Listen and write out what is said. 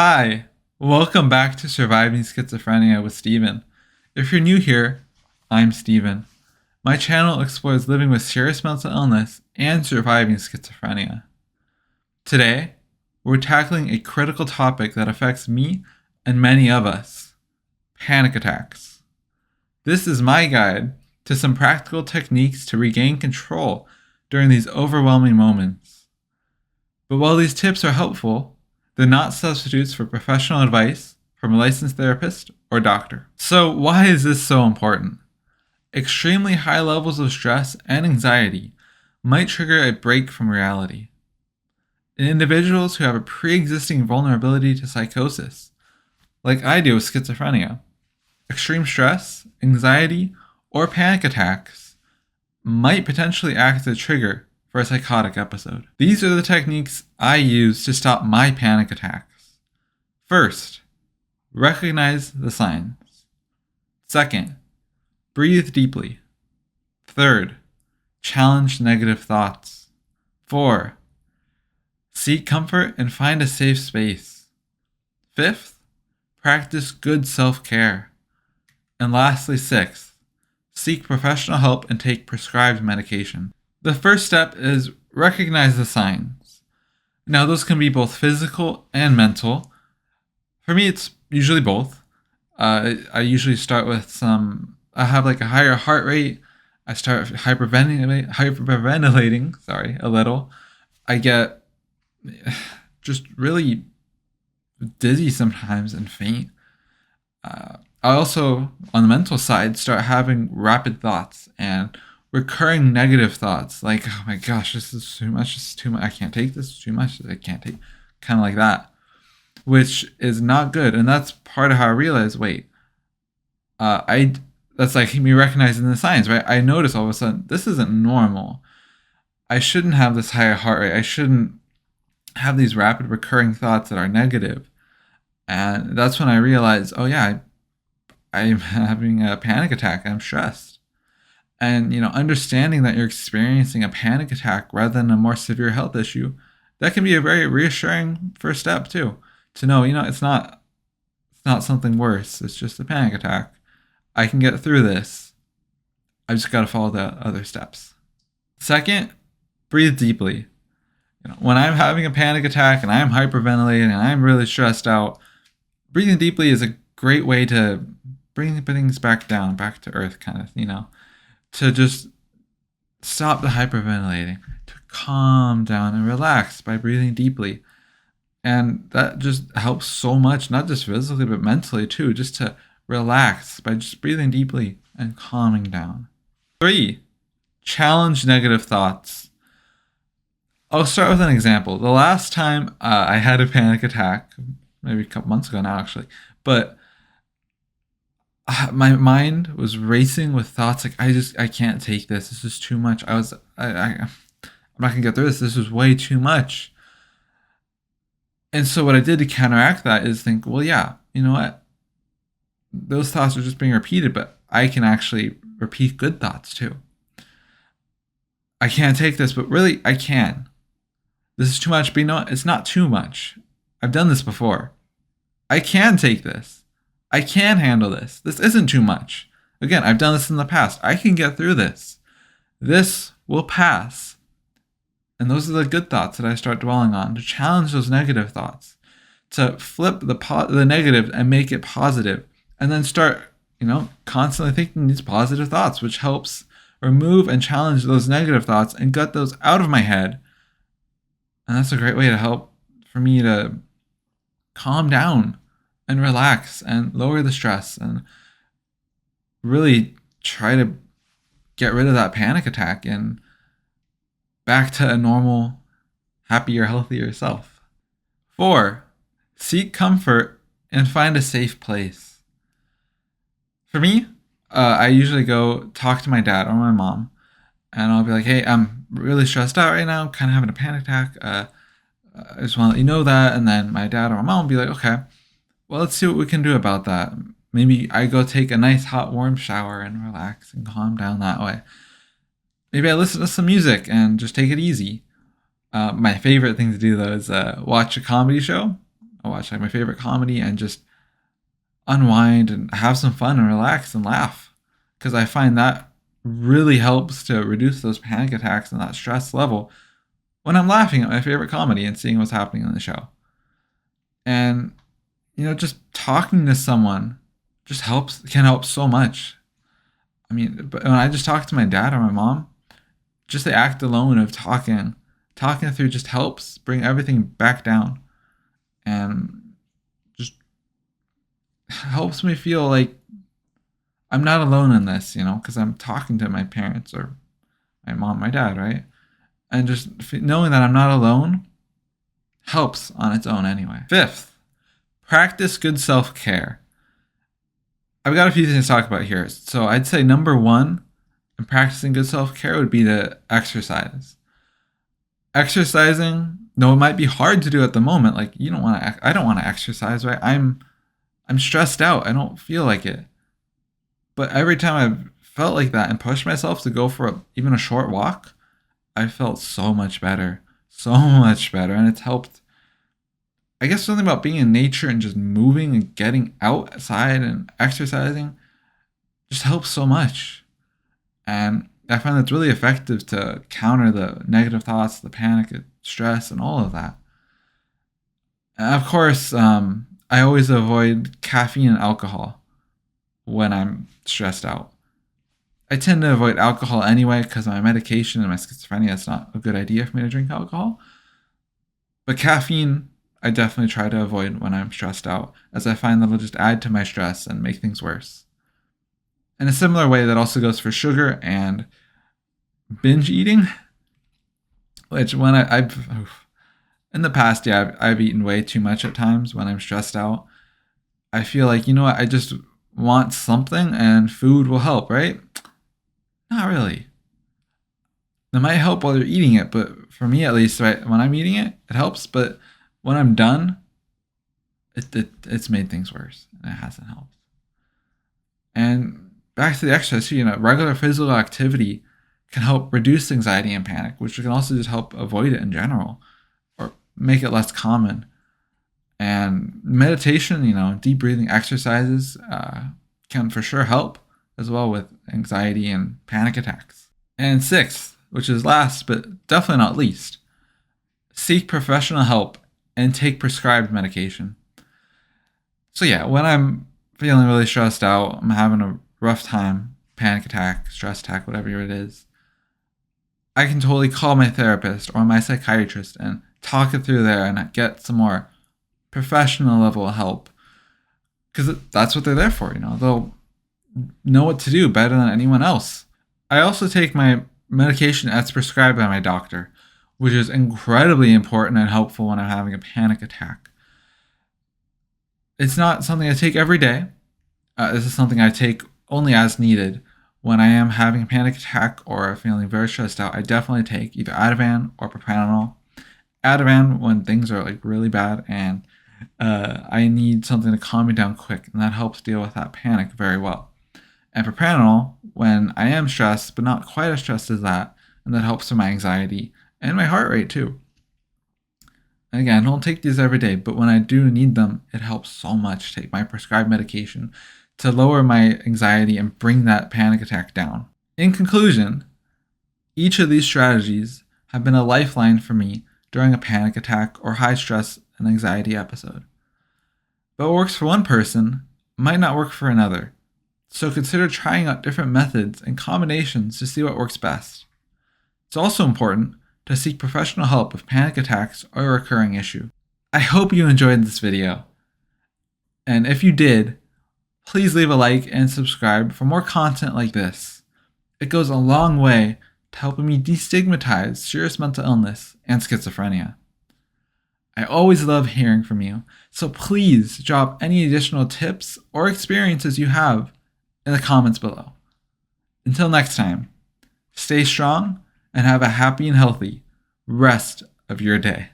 Hi, welcome back to Surviving Schizophrenia with Steven. If you're new here, I'm Steven. My channel explores living with serious mental illness and surviving schizophrenia. Today, we're tackling a critical topic that affects me and many of us: panic attacks. This is my guide to some practical techniques to regain control during these overwhelming moments. But while these tips are helpful, they're not substitutes for professional advice from a licensed therapist or doctor. So why is this so important? Extremely high levels of stress and anxiety might trigger a break from reality. In individuals who have a pre-existing vulnerability to psychosis, like I do with schizophrenia, extreme stress, anxiety, or panic attacks might potentially act as a trigger for a psychotic episode. These are the techniques I use to stop my panic attacks. First, recognize the signs. Second, breathe deeply. Third, challenge negative thoughts. 4, seek comfort and find a safe space. 5th, practice good self-care. And lastly, 6th, seek professional help and take prescribed medication. The first step is recognize the signs. Now, those can be both physical and mental. For me, it's usually both. I usually start with I have like a higher heart rate. I start hyperventilating, a little. I get just really dizzy sometimes and faint. I also, on the mental side, start having rapid thoughts and recurring negative thoughts like, oh my gosh, this is too much, I can't take this, too much, I can't take, kind of like that, which is not good. And that's part of how I realized, that's like me recognizing the signs, right? I notice all of a sudden, this isn't normal. I shouldn't have this higher heart rate. I shouldn't have these rapid recurring thoughts that are negative. And that's when I realized, oh yeah, I'm having a panic attack. I'm stressed. And, understanding that you're experiencing a panic attack rather than a more severe health issue, that can be a very reassuring first step too. To know, it's not something worse. It's just a panic attack. I can get through this. I just got to follow the other steps. Second, breathe deeply. When I'm having a panic attack and I'm hyperventilating and I'm really stressed out, breathing deeply is a great way to bring things back down, back to earth, kind of, to just stop the hyperventilating, to calm down and relax by breathing deeply. And that just helps so much, not just physically, but mentally too, just to relax by just breathing deeply and calming down. 3, challenge negative thoughts. I'll start with an example. The last time I had a panic attack, maybe a couple months ago now actually, but my mind was racing with thoughts like, I can't take this. This is too much. I'm not gonna get through this. This is way too much. And so what I did to counteract that is think, well, yeah, you know what? Those thoughts are just being repeated, but I can actually repeat good thoughts too. I can't take this, but really I can. This is too much, but it's not too much. I've done this before. I can take this. I can handle this. This isn't too much. Again, I've done this in the past. I can get through this. This will pass. And those are the good thoughts that I start dwelling on, to challenge those negative thoughts, to flip the negative and make it positive, and then start, constantly thinking these positive thoughts, which helps remove and challenge those negative thoughts and get those out of my head. And that's a great way to help for me to calm down and relax and lower the stress and really try to get rid of that panic attack and back to a normal, happier, healthier self. 4, seek comfort and find a safe place. For me, I usually go talk to my dad or my mom, and I'll be like, hey, I'm really stressed out right now, kind of having a panic attack. I just want to let you know that. And then my dad or my mom will be like, okay, well, let's see what we can do about that. Maybe I go take a nice hot warm shower and relax and calm down that way. Maybe I listen to some music and just take it easy. My favorite thing to do though is watch a comedy show. I watch like my favorite comedy and just unwind and have some fun and relax and laugh. Because I find that really helps to reduce those panic attacks and that stress level when I'm laughing at my favorite comedy and seeing what's happening in the show. And, just talking to someone just can help so much. I mean, but when I just talk to my dad or my mom, just the act alone of talking through just helps bring everything back down and just helps me feel like I'm not alone in this, because I'm talking to my parents or my mom, my dad, right? And just knowing that I'm not alone helps on its own anyway. Fifth, practice good self-care. I've got a few things to talk about here. So I'd say number one in practicing good self-care would be to exercise. Exercising, though it might be hard to do at the moment, like I don't want to exercise, right? I'm stressed out. I don't feel like it. But every time I've felt like that and pushed myself to go for even a short walk, I felt so much better. So much better. And it's helped. I guess something about being in nature and just moving and getting outside and exercising just helps so much. And I find that's really effective to counter the negative thoughts, the panic, stress, and all of that. And of course, I always avoid caffeine and alcohol when I'm stressed out. I tend to avoid alcohol anyway because of my medication and my schizophrenia. It's not a good idea for me to drink alcohol. But caffeine, I definitely try to avoid when I'm stressed out, as I find that it'll just add to my stress and make things worse. In a similar way, that also goes for sugar and binge eating, which when I've in the past, yeah, I've eaten way too much at times when I'm stressed out. I feel like, what, I just want something and food will help, right? Not really. It might help while you're eating it, but for me at least, right, when I'm eating it, it helps. But when I'm done, it's made things worse and it hasn't helped. And back to the exercise, regular physical activity can help reduce anxiety and panic, which can also just help avoid it in general or make it less common. And meditation, deep breathing exercises can for sure help as well with anxiety and panic attacks. And sixth, which is last but definitely not least, seek professional help and take prescribed medication. So yeah, when I'm feeling really stressed out, I'm having a rough time, panic attack, stress attack, whatever it is, I can totally call my therapist or my psychiatrist and talk it through there and get some more professional level help. Because that's what they're there for, They'll know what to do better than anyone else. I also take my medication as prescribed by my doctor, which is incredibly important and helpful when I'm having a panic attack. It's not something I take every day. This is something I take only as needed. When I am having a panic attack or feeling very stressed out, I definitely take either Ativan or propranolol. Ativan when things are like really bad and I need something to calm me down quick, and that helps deal with that panic very well. And propranolol when I am stressed, but not quite as stressed as that, and that helps with my anxiety and my heart rate too. And again, I don't take these every day, but when I do need them, it helps so much to take my prescribed medication to lower my anxiety and bring that panic attack down. In conclusion, each of these strategies have been a lifeline for me during a panic attack or high stress and anxiety episode. But what works for one person might not work for another, so consider trying out different methods and combinations to see what works best. It's also important to seek professional help with panic attacks or a recurring issue. I hope you enjoyed this video, and if you did, please leave a like and subscribe for more content like this. It goes a long way to helping me destigmatize serious mental illness and schizophrenia. I always love hearing from you, so please drop any additional tips or experiences you have in the comments below. Until next time, stay strong and have a happy and healthy rest of your day.